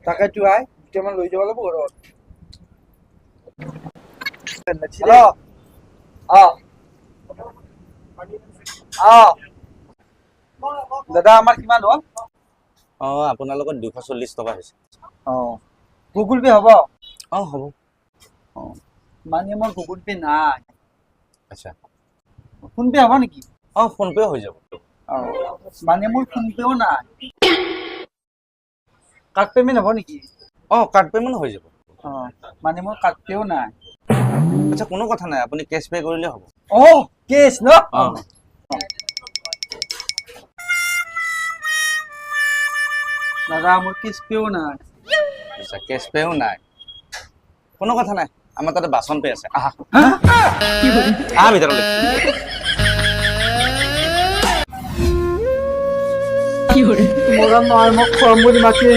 তাকেতো আই দুটামান লৈ যাব লাগিব ঘৰত। হেল্ল' দাদা আমাৰ কিমান হ'ল? আপোনাৰ লগত 240 টকা হৈছে। গুগল পে হ'ব? হ'ব। মানে মোৰ গুগল পে নাই। আচ্ছা। ফোন পে হ'ব নেকি? ফোন পে হৈ যাব। মানে মোৰ ফোন পেও নাই। কাৰ্ড পেমেণ্ট হ'ব নেকি? কাৰ্ড পেমেণ্ট হৈ যাব। মানে মোৰ কাৰ্ড পেও নাই। আচ্ছা, কোনো কথা নাই, আপুনি কেছ পে কৰিলে হ'ব। কেছ ন? দাদা মোৰ কেছ পেও নাই। আচ্ছা, কেছ পেও নাই, কোনো কথা নাই, আমাৰ তাতে বাচন পে আছে। আহা ভিতৰলৈ। মৰা নহয়, মোক খোৱাম বুলি মাতি